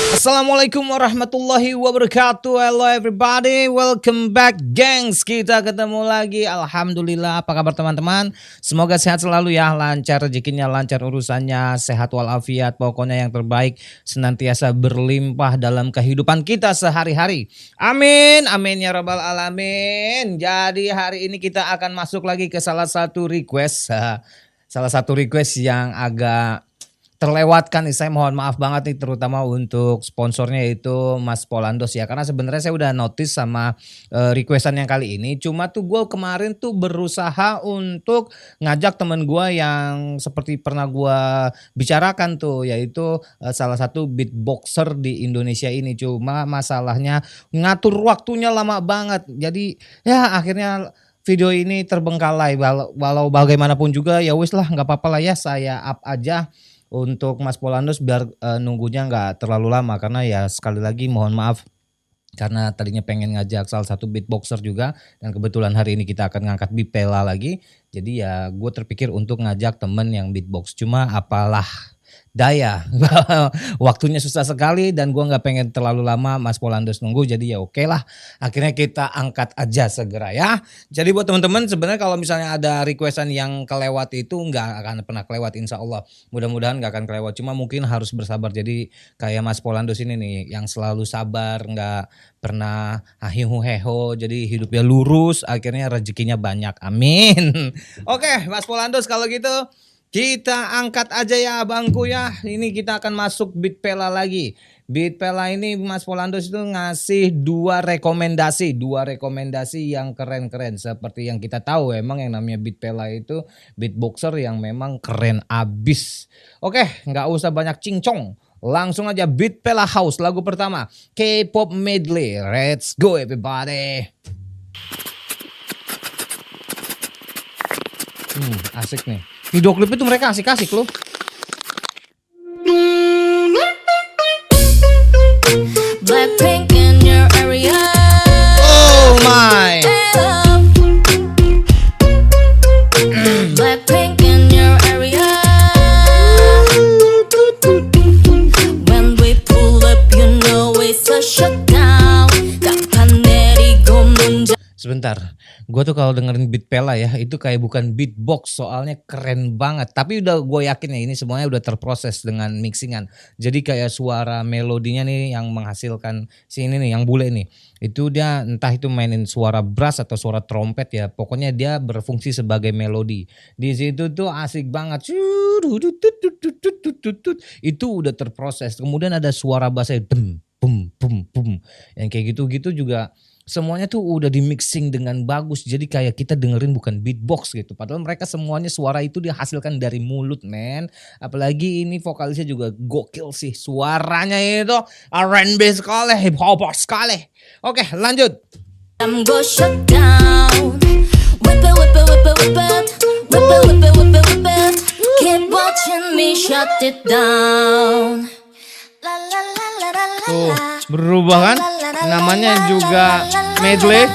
Assalamualaikum warahmatullahi wabarakatuh. Hello everybody, welcome back gengs. Kita ketemu lagi. Alhamdulillah, apa kabar teman-teman? Semoga sehat selalu ya, lancar rezekinya, lancar urusannya, sehat walafiat. Pokoknya yang terbaik senantiasa berlimpah dalam kehidupan kita sehari-hari. Amin, amin ya rabbal alamin. Jadi hari ini kita akan masuk lagi ke salah satu request. Salah satu request yang agak terlewatkan nih, saya mohon maaf banget nih, terutama untuk sponsornya itu Mas Polandos ya, karena sebenarnya saya udah notice sama requestan yang kali ini. Cuma tuh gue kemarin tuh berusaha untuk ngajak temen gue yang seperti pernah gue bicarakan tuh, yaitu salah satu beatboxer di Indonesia ini. Cuma masalahnya ngatur waktunya lama banget, jadi ya akhirnya video ini terbengkalai. Walau bagaimanapun juga ya wis lah, nggak apa-apa lah ya, saya up aja untuk Mas Polandos biar nunggunya nggak terlalu lama, karena ya sekali lagi mohon maaf karena tadinya pengen ngajak salah satu beatboxer juga, dan kebetulan hari ini kita akan ngangkat Bipela lagi, jadi ya gue terpikir untuk ngajak temen yang beatbox. Cuma apalah daya, waktunya susah sekali dan gue nggak pengen terlalu lama Mas Polandos nunggu, jadi ya oke lah, akhirnya kita angkat aja segera ya. Jadi buat teman-teman, sebenarnya kalau misalnya ada requestan yang kelewat itu nggak akan pernah kelewat, insya Allah mudah-mudahan nggak akan kelewat, cuma mungkin harus bersabar. Jadi kayak Mas Polandos ini nih yang selalu sabar, nggak pernah hihu heho, jadi hidupnya lurus, akhirnya rezekinya banyak, amin. Oke Mas Polandos, kalau gitu kita angkat aja ya abangku ya. Ini kita akan masuk Beatpela lagi. Beatpela ini Mas Polandos itu ngasih dua rekomendasi yang keren-keren. Seperti yang kita tahu, emang yang namanya Beatpela itu beatboxer yang memang keren abis. Oke, nggak usah banyak cincong, langsung aja Beatpela House, lagu pertama K-pop medley. Let's go everybody. Asik nih. Video klip itu mereka asik-asik loh. Blackpink in your area. Oh my. Blackpink in your area. When we pull up, you know it's a shutdown. 간판 내리고 문자. Sebentar, gue tuh kalau dengerin Beatpela ya, itu kayak bukan beatbox, soalnya keren banget. Tapi udah gue yakin ya ini semuanya udah terproses dengan mixingan. Jadi kayak suara melodinya nih yang menghasilkan si ini nih, yang bule nih. Itu dia entah itu mainin suara brass atau suara trompet ya. Pokoknya dia berfungsi sebagai melodi. Di situ tuh asik banget. Itu udah terproses. Kemudian ada suara bassnya bum bum bum bum. Yang kayak gitu-gitu juga semuanya tuh udah di mixing dengan bagus, jadi kayak kita dengerin bukan beatbox gitu. Padahal mereka semuanya suara itu dihasilkan dari mulut, men. Apalagi ini vokalisnya juga gokil sih, suaranya itu R&B sekali, hip hop sekali. Oke, lanjut. I'm go shut down. Whip it, whip it, whip it, whip it. Whip it, whip it, whip it, whip it. Keep watching me shut it down. La la la la la la. Tuh, berubah kan? Namanya juga medley.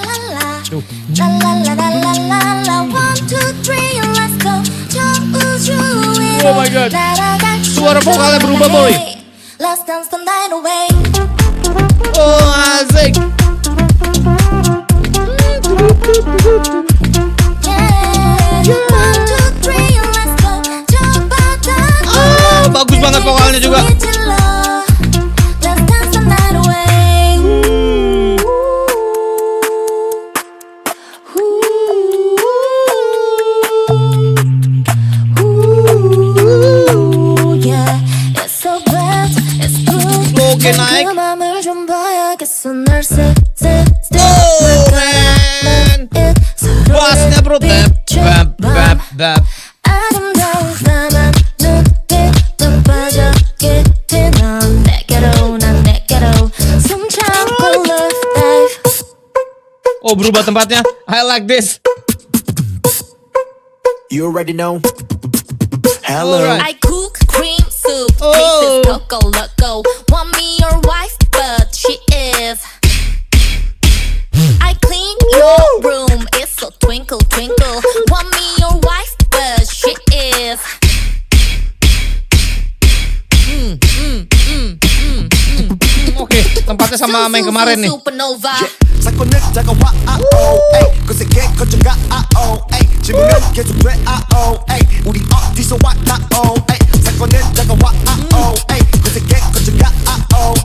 Tuh. Oh my god. Suara vokalnya berubah, boy. Oh, asik. Oh, bagus banget vokalnya juga. Oke, naik. Oh man, bassnya bro, bap bap bap. Oh, berubah tempatnya. I like this. You already know. Hello. Alright. I cook cream soup, Oh. Mrs. Coco Loco. Want me your wife, but she is. I clean your room, it's so twinkle twinkle. Want me your wife, but she is. tempatnya sama main kemarin nih. Supernova. 사건은 다가와 에이 거세게 커져가 에이 질문은 계속돼 에이 우리 어디서 왔나 에이 사건은 다가와 에이 거세게 커져가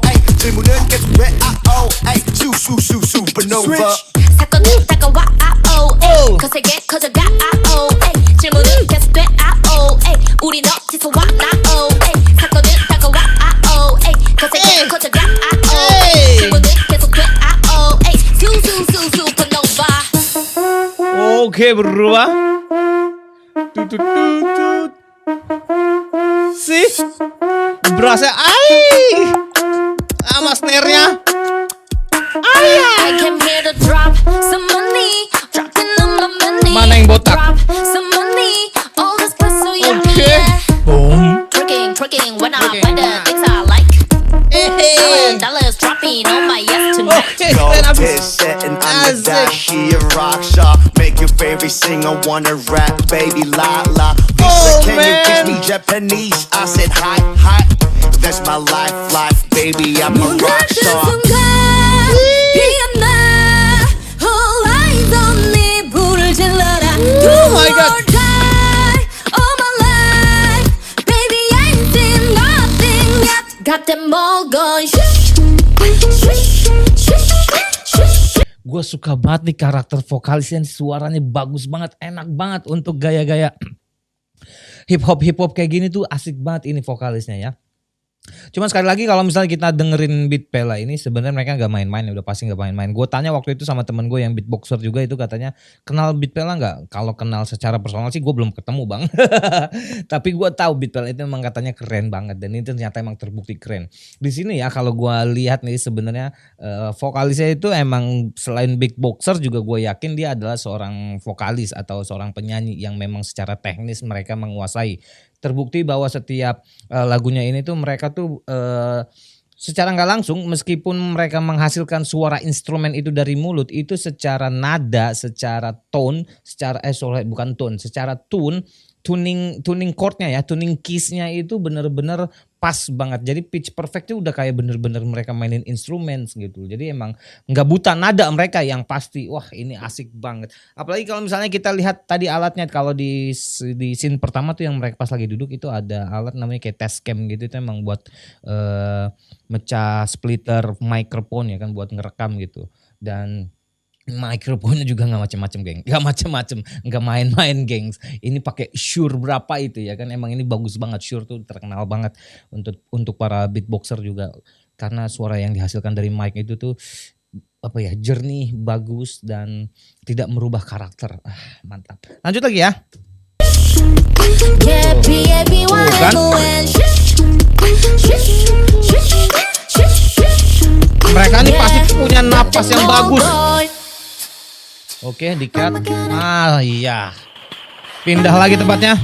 에이 질문은 계속돼 에이 슈슈슈 supernova 사건은 다가와 에이 거세게 커져가 에이 질문은 계속돼 에이 우린 어디서 왔나 에이 사건은 다가와 에이 거세게 커져가 에이 질문은 계속돼 에이 supernova. Oke berubah. Tutut. Sih, berasa sama snare-nya. I came here to drop some money, dropping on my money. Mana yang botak? Drop some money, all this press so yeah, Oke. yeah. Boom. Twerking, when I Twerking. weather, things I like. Dollars dropping on my yes tonight. Oke, Go dan habis. pit setting on the Asik. dot she a rock star make your favorite singer wanna rap baby la la He Oh, said can you man. teach me Japanese I said hi that's my life baby I'm a rock star All eyes on me, 불을 질러라. Oh my God. All my life, baby, I ain't seen nothing yet. Got them all going shush, shush, shush, shush. Gue suka banget nih karakter vokalisnya, suaranya bagus banget, enak banget untuk gaya-gaya hip hop kayak gini tuh asik banget ini vokalisnya ya. Cuma sekali lagi kalau misalnya kita dengerin beat Pela ini sebenarnya mereka nggak main-main ya, udah pasti nggak main-main. Gue tanya waktu itu sama temen gue yang beatboxer juga itu katanya kenal beat Pela nggak? Kalau kenal secara personal sih gue belum ketemu bang. Tapi gue tahu beat Pela itu memang katanya keren banget dan ini ternyata emang terbukti keren. Di sini ya kalau gue lihat nih sebenarnya vokalisnya itu emang selain beatboxer juga gue yakin dia adalah seorang vokalis atau seorang penyanyi yang memang secara teknis mereka menguasai. Terbukti bahwa setiap lagunya ini tuh mereka tuh secara nggak langsung meskipun mereka menghasilkan suara instrumen itu dari mulut itu secara nada, secara tone, secara bukan tone, secara tuning chordnya ya, tuning keysnya itu bener-bener pas banget. Jadi pitch perfect itu udah kayak bener-bener mereka mainin instrumen gitu. Jadi emang nggak buta nada mereka yang pasti. Wah ini asik banget. Apalagi kalau misalnya kita lihat tadi alatnya, kalau di scene pertama tuh yang mereka pas lagi duduk itu ada alat namanya kayak test cam gitu. Itu emang buat mecah splitter microphone ya kan, buat ngerekam gitu. Dan mikrofonnya juga nggak macem-macem geng, nggak main-main gengs. Ini pakai Shure berapa itu ya kan, emang ini bagus banget. Shure tuh terkenal banget untuk para beatboxer juga karena suara yang dihasilkan dari mic itu tuh apa ya, jernih, bagus dan tidak merubah karakter. Mantap. Lanjut lagi ya. Bukan. Mereka nih pasti punya napas yang bagus. Oke, di-cut. Iya. Pindah lagi tempatnya.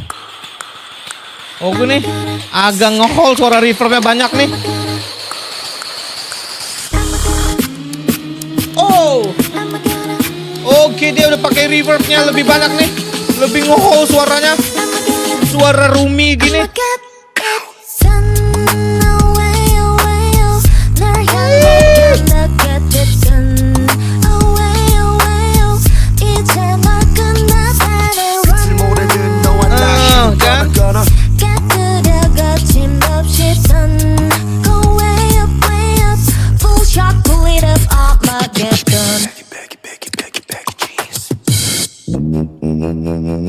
Oke nih, agak nge-hold, suara reverbnya banyak nih. Oh. Oke, dia udah pakai reverbnya lebih banyak nih. Lebih nge-hold suaranya. Suara Rumi gini.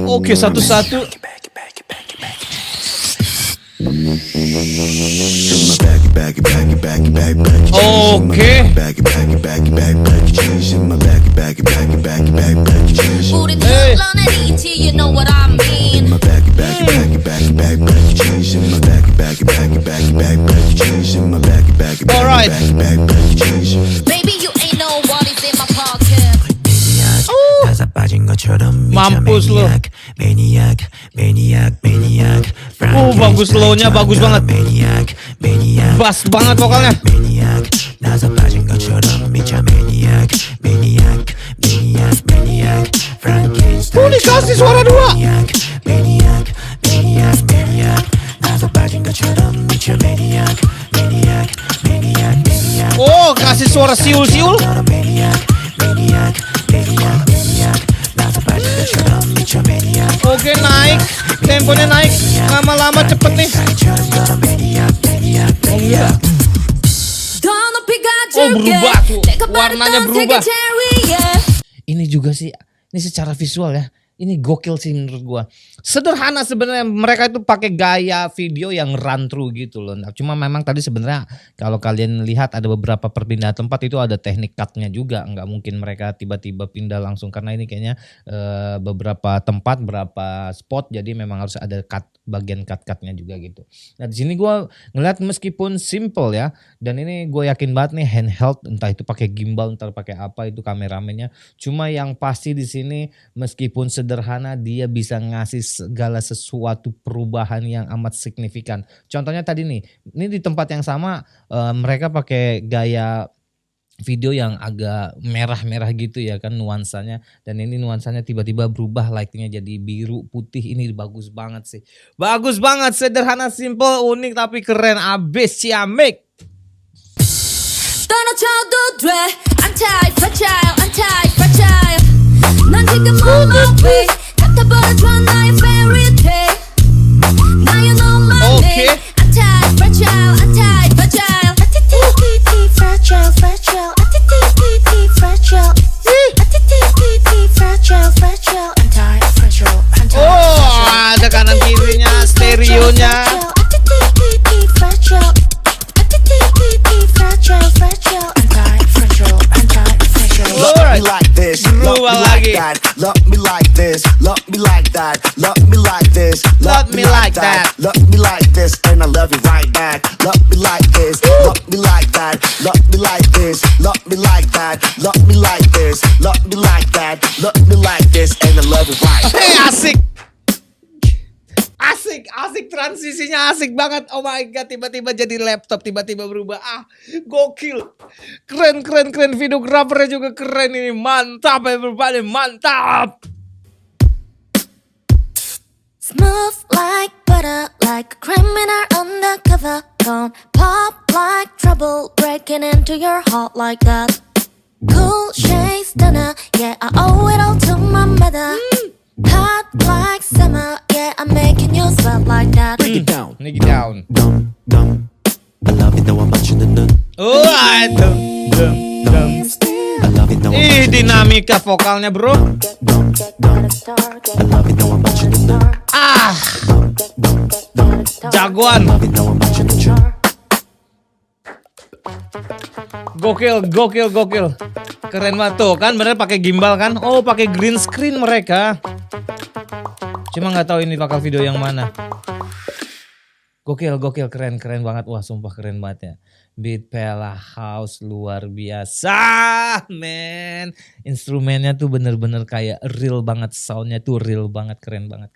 Oke, satu-satu. Oke. You know what I mean. Alright. Baby, you ain't know what is in my pocket. Mampus lu. Bagus slow-nya, bagus banget. Bass banget vokalnya. Dikasih suara dua. Oh, kasih suara siul-siul. Oke, naik. Temponya naik. Lama-lama cepet nih. Oh iya. Oh, berubah tuh. Warnanya berubah. Ini juga sih, ini secara visual ya. Ini gokil sih menurut gua. Sederhana sebenarnya, mereka itu pakai gaya video yang run through gitu loh. Nah, cuma memang tadi sebenarnya kalau kalian lihat ada beberapa perpindahan tempat itu ada teknik cutnya juga. Nggak mungkin mereka tiba-tiba pindah langsung karena ini kayaknya beberapa tempat, berapa spot. Jadi memang harus ada cut, bagian cut-cutnya juga gitu. Nah di sini gua ngeliat meskipun simple ya, dan ini gue yakin banget nih handheld, entah itu pakai gimbal, entah pakai apa itu kameramennya. Cuma yang pasti di sini meskipun sederhana, dia bisa ngasih segala sesuatu perubahan yang amat signifikan. Contohnya tadi nih, ini di tempat yang sama mereka pakai gaya video yang agak merah-merah gitu ya kan nuansanya, dan ini nuansanya tiba-tiba berubah, lightingnya jadi biru putih. Ini bagus banget sih, bagus banget, sederhana, simple, unik tapi keren abis ciamik. 떨어져도 돼 anti-fragile anti-fragile 난 지금 on my way 같아버려줘 나의 fairy tale Now you know my Okay. name anti-fragile anti-fragile fragile fragile fragile fragile fragile anti-fragile Oh, ada kanan kirinya, stereonya. fragile fragile fragile anti-fragile anti-fragile Love me like this, love me Berubah like lagi. that, love me like this, love me like that, love me like this, Love me like that. love me like this, and I love you right back. Love me like this, love me like that, love me like this, love me like that, love me like this, love me like that, love me like this, and I love you right. Hei, asik. Asik transisinya asik banget. Oh my god, tiba-tiba jadi laptop, tiba-tiba berubah. Gokil. Keren videografernya juga keren ini. Mantap everybody, mantap. Smooth like butter, like a criminal undercover. Don't pop like trouble, breaking into your heart like that. Cool shade stunner, yeah, I owe it all to my mother. Hot like summer, yeah, I'm making you sweat like that. Break it down. Break it down. Dum dum, I love it though I'm watching the nun. Alright. Dum. I love it though I'm Ih, watching the dinamika vokalnya bro. dum dum. I love it though I'm watching the nun. Jagoan. Love it though I'm watching the nun. Gokil. Keren banget tuh kan, bener pakai gimbal kan? Oh, pakai green screen mereka. Cuma nggak tahu ini bakal video yang mana. Gokil, keren banget. Wah, sumpah keren banget ya. Beat Pella House luar biasa, men. Instrumennya tuh bener-bener kayak real banget, soundnya tuh real banget, keren banget.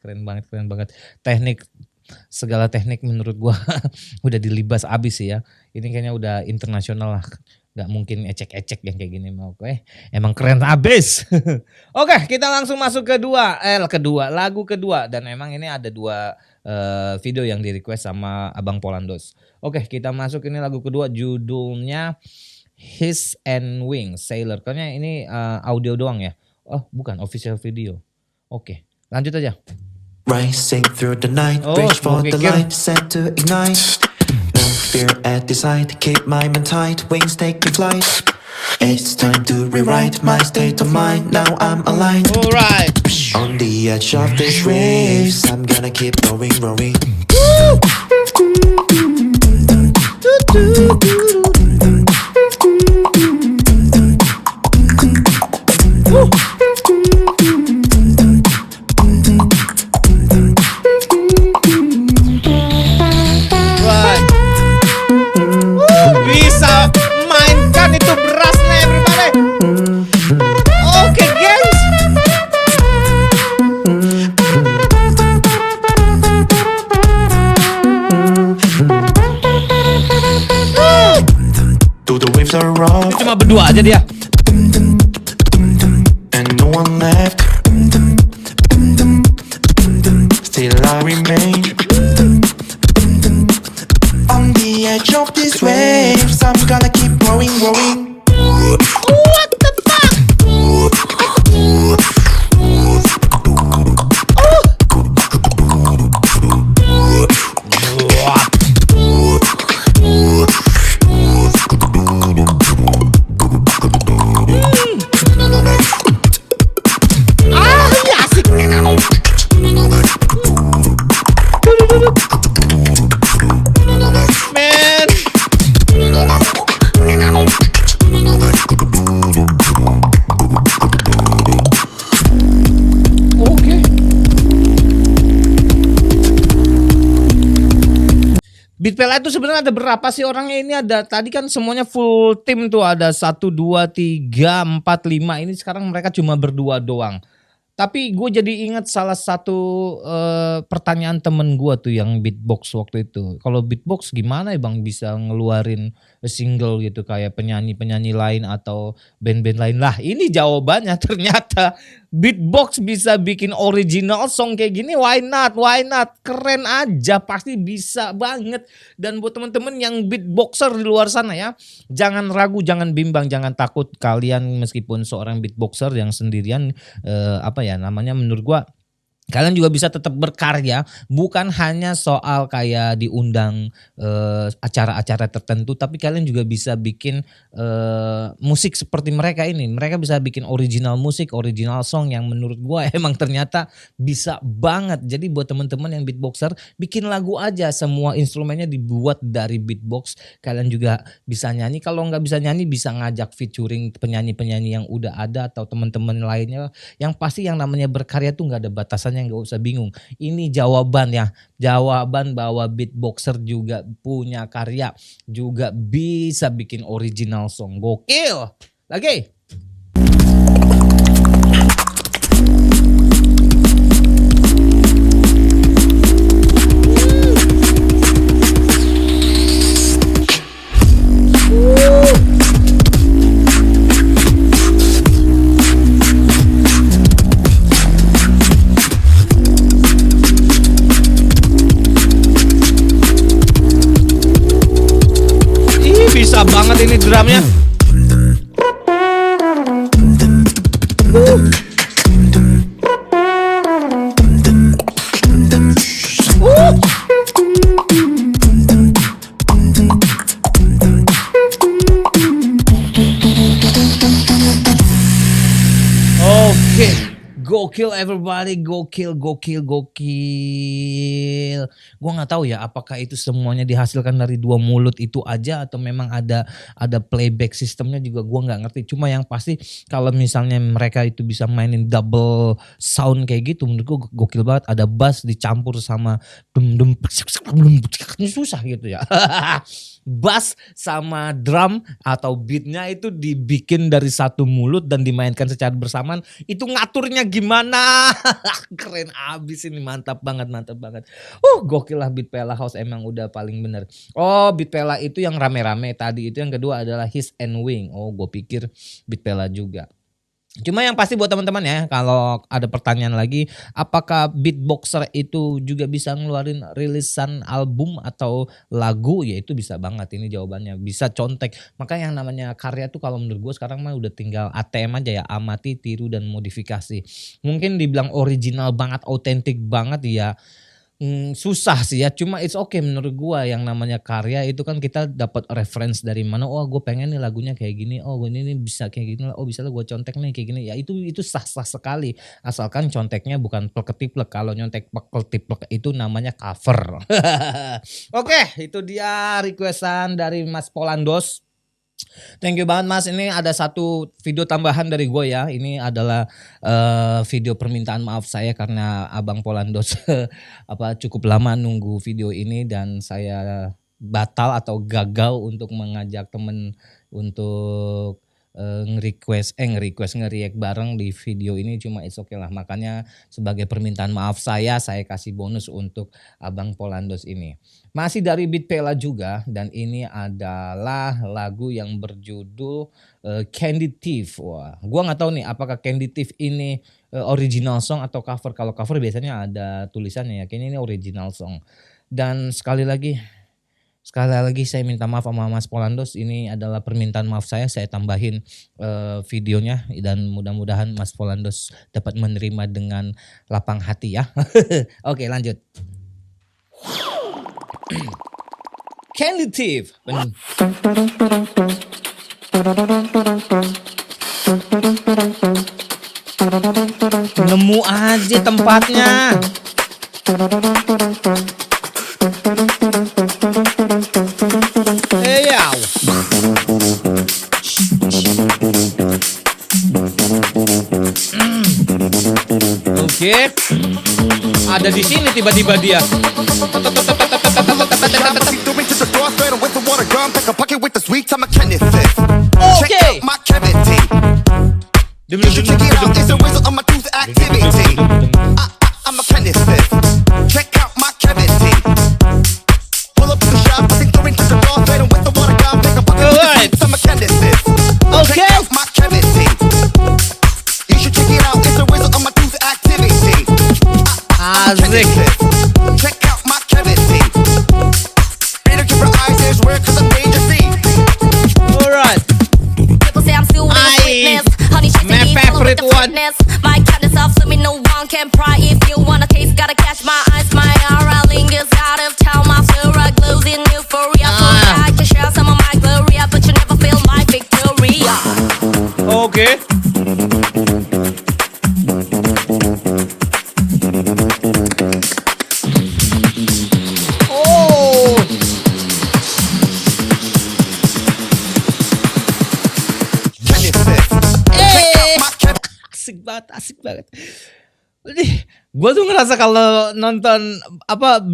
Segala teknik menurut gua udah dilibas abis sih ya. Ini kayaknya udah internasional lah. Gak mungkin ecek-ecek yang kayak gini mau. Oke, emang keren abis. Oke, kita langsung masuk lagu kedua. Dan emang ini ada dua video yang di request sama Abang Polandos. Oke, kita masuk ini lagu kedua, judulnya His and Wings Sailor. Kayaknya ini audio doang ya. Oh bukan, official video. Oke, lanjut aja. Rising through the night, Oh, reach for the pikir. light, set to ignite. No fear at the sight, keep my mind tight, wings taking flight. It's time to rewrite my state of mind. Now I'm aligned. Alright. On the edge of this race, I'm gonna keep going, rowing. Right. Bisa mainkan itu berasnya everybody. Oke guys. Though the waves are rough Cuma berdua aja dia. and no one left, still I remain. On the edge of these waves, I'm gonna keep growing, Pela itu sebenarnya ada berapa sih orangnya? Ini ada tadi kan semuanya full tim tuh, ada 1, 2, 3, 4, 5. Ini sekarang mereka cuma berdua doang. Tapi gue jadi ingat salah satu pertanyaan temen gue tuh yang beatbox waktu itu. Kalau beatbox gimana ya bang bisa ngeluarin single gitu kayak penyanyi-penyanyi lain atau band-band lain. Lah ini jawabannya ternyata beatbox bisa bikin original song kayak gini. Why not? Why not? Keren aja, pasti bisa banget. Dan buat temen-temen yang beatboxer di luar sana ya, jangan ragu, jangan bimbang, jangan takut. Kalian meskipun seorang beatboxer yang sendirian namanya menurut gua kalian juga bisa tetap berkarya, bukan hanya soal kayak diundang acara-acara tertentu, tapi kalian juga bisa bikin musik seperti mereka ini. Mereka bisa bikin original musik, original song yang menurut gua emang ternyata bisa banget. Jadi buat teman-teman yang beatboxer, bikin lagu aja, semua instrumennya dibuat dari beatbox. Kalian juga bisa nyanyi, kalau nggak bisa nyanyi bisa ngajak featuring penyanyi-penyanyi yang udah ada atau teman-teman lainnya. Yang pasti yang namanya berkarya tuh nggak ada batasannya. Nggak usah bingung. Ini jawaban ya. Jawaban bahwa beatboxer juga punya karya. Juga bisa bikin original song. Gokil. Lagi. Bisa banget ini drumnya. Oke. Gokil everybody, gokil. Gua nggak tahu ya apakah itu semuanya dihasilkan dari dua mulut itu aja atau memang ada playback sistemnya juga gua nggak ngerti. Cuma yang pasti kalau misalnya mereka itu bisa mainin double sound kayak gitu, menurut gua gokil banget. Ada bass dicampur sama susah gitu ya. Bass sama drum atau beatnya itu dibikin dari satu mulut dan dimainkan secara bersamaan, itu ngaturnya gimana? Keren abis ini, mantap banget. Gokil lah Beat Pela House, emang udah paling bener. Oh Beat Pela itu yang rame-rame tadi, itu yang kedua adalah His and Wing. Oh gue pikir Beat Pela juga. Cuma yang pasti buat teman-teman ya, kalau ada pertanyaan lagi, apakah beatboxer itu juga bisa ngeluarin rilisan album atau lagu? Ya itu bisa banget, ini jawabannya. Bisa contek. Maka yang namanya karya tuh kalau menurut gue sekarang mah udah tinggal ATM aja ya, amati, tiru dan modifikasi. Mungkin dibilang original banget, autentik banget ya. Susah sih ya, cuma it's okay menurut gua. Yang namanya karya itu kan kita dapat reference dari mana. Oh gue pengen nih lagunya kayak gini, oh ini bisa kayak gini, oh bisa lah gue contek nih kayak gini. Ya itu sah-sah sekali, asalkan conteknya bukan plek-ketiplek. Kalau nyontek plek-ketiplek itu namanya cover. Oke, itu dia requestan dari Mas Polandos. Thank you banget Mas. Ini ada satu video tambahan dari gue ya. Ini adalah video permintaan maaf saya karena Abang Polandos cukup lama nunggu video ini dan saya batal atau gagal untuk mengajak temen untuk nge-react bareng di video ini. Cuma it's okay lah, makanya sebagai permintaan maaf saya kasih bonus untuk Abang Polandos ini. Masih dari Beat Pela juga, dan ini adalah lagu yang berjudul Candy Thief. Wah, gua nggak tahu nih apakah Candy Thief ini original song atau cover. Kalau cover biasanya ada tulisannya ya, kayaknya ini original song. Dan sekali lagi saya minta maaf sama Mas Polandos. Ini adalah permintaan maaf saya tambahin videonya dan mudah-mudahan Mas Polandos dapat menerima dengan lapang hati ya. Oke, lanjut. Candy Thief. Nemu aja tempatnya. Eyaw. Oke. Ada di sini tiba-tiba dia. Through into the door, straight with the water gun. Pick a pocket with the sweet, I'm a Kenneth Fifth. Okay. Check out my cavity. You should check it out, it's a result of my tooth activity. I'm a Kenneth Fifth. Check out my cavity. Pull up to the shop, through into the door, straight with the water gun. Pick a pocket with the Alright. sweet, I'm a Kenneth Fifth. Okay. Check out my cavity. You should check it out, it's a result of my tooth activity. I'm a Asik. Kenneth Fifth. Check out my cavity. Better keep your eyes elsewhere, cause I'm dangerous. Alright. People say I'm still with Aye. sweetness. Honey, she's My me, tell her with favorite the one. fitness. My kindness off, so me no one can pry. If you wanna taste, gotta catch my eyes. My aura lingers out of town. My flora glows in euphoria. Ah. I can share some of my gloria, but you never feel my victoria. Oke. Oh. Kenneth Fifth. Check out my cavity. Asik banget, asik banget. Gue tuh ngerasa kalau nonton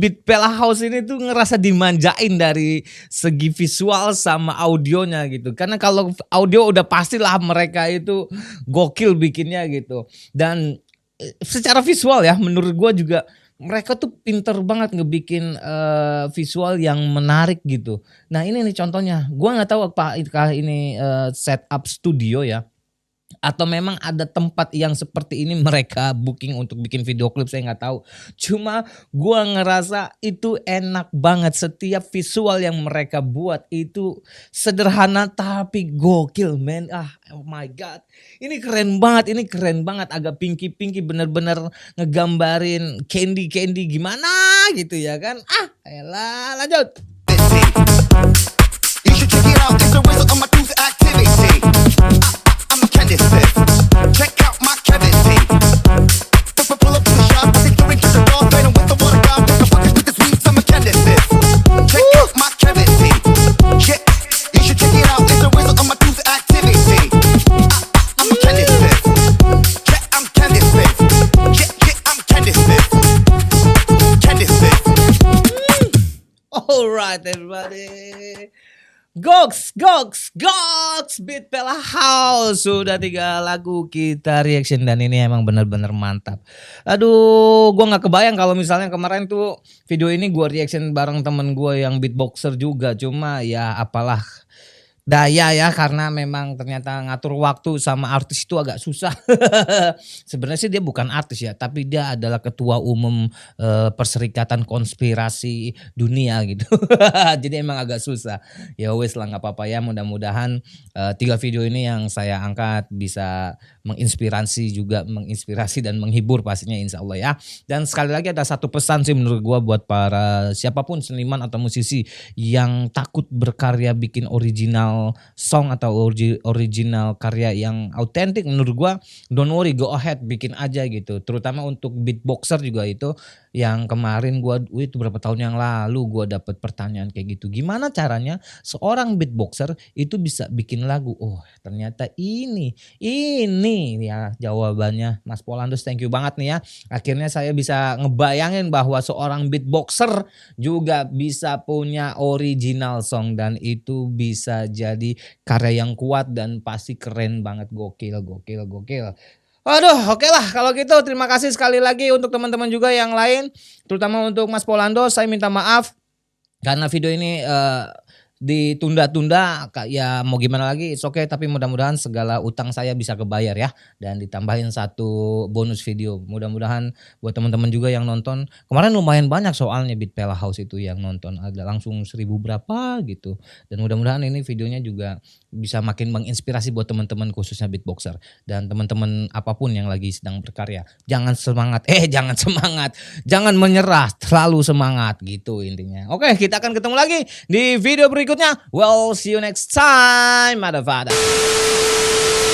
Beat Pella House ini tuh ngerasa dimanjain dari segi visual sama audionya gitu. Karena kalau audio udah pastilah mereka itu gokil bikinnya gitu. Dan secara visual ya menurut gue juga mereka tuh pinter banget ngebikin visual yang menarik gitu. Nah ini nih contohnya. Gue nggak tahu apakah ini setup studio ya. Atau memang ada tempat yang seperti ini mereka booking untuk bikin video klip, saya nggak tahu. Cuma gua ngerasa itu enak banget, setiap visual yang mereka buat itu sederhana tapi gokil men. Oh my god, ini keren banget, agak pinky bener-bener ngegambarin candy gimana gitu ya kan. Elah, lanjut. You should check it out, it's a result of my tooth activity. I'm a Kenneth Fifth. Check out my cavity. Pull up to the shop, through into the door, straight with the water gun. Pick a pocket with the sweets, I'm a Kenneth Fifth. Check out my cavity. Yeah, you should check it out, it's a result of my tooth activity. I'm a Kenneth Fifth. Yeah, I'm Kenneth Fifth. Yeah, I'm Kenneth Fifth. Kenneth Fifth. Alright everybody. Goks, Beat Pella House. Sudah 3 lagu kita reaction dan ini emang bener-bener mantap. Aduh, gue gak kebayang kalau misalnya kemarin tuh video ini gue reaction bareng temen gue yang beatboxer juga. Cuma ya apalah daya ya, karena memang ternyata ngatur waktu sama artis itu agak susah. Sebenarnya sih dia bukan artis ya, tapi dia adalah ketua umum Perserikatan Konspirasi Dunia gitu. Jadi emang agak susah. Ya wes lah, nggak apa-apa ya. Mudah-mudahan 3 video ini yang saya angkat bisa menginspirasi dan menghibur pastinya, insya Allah ya. Dan sekali lagi ada satu pesan sih menurut gua buat para siapapun seniman atau musisi yang takut berkarya bikin original song atau original karya yang autentik. Menurut gua don't worry, go ahead, bikin aja gitu. Terutama untuk beatboxer juga itu, yang kemarin gua itu berapa tahun yang lalu gua dapet pertanyaan kayak gitu. Gimana caranya seorang beatboxer itu bisa bikin lagu? Oh, ternyata ini ya jawabannya. Mas Polandos, thank you banget nih ya. Akhirnya saya bisa ngebayangin bahwa seorang beatboxer juga bisa punya original song dan itu bisa jadi karya yang kuat dan pasti keren banget, gokil. Aduh, oke lah kalau gitu. Terima kasih sekali lagi untuk teman-teman juga yang lain, terutama untuk Mas Polando. Saya minta maaf karena video ini ditunda-tunda, ya mau gimana lagi, it's okay, tapi mudah-mudahan segala utang saya bisa kebayar ya, dan ditambahin satu bonus video. Mudah-mudahan buat teman-teman juga yang nonton kemarin lumayan banyak soalnya Beat Pella House itu yang nonton, ada langsung 1000 berapa gitu, dan mudah-mudahan ini videonya juga bisa makin menginspirasi buat teman-teman khususnya beatboxer dan teman-teman apapun yang lagi sedang berkarya. Jangan menyerah, terlalu semangat gitu intinya. Oke, kita akan ketemu lagi di video berikutnya. Well, see you next time, motherfucker.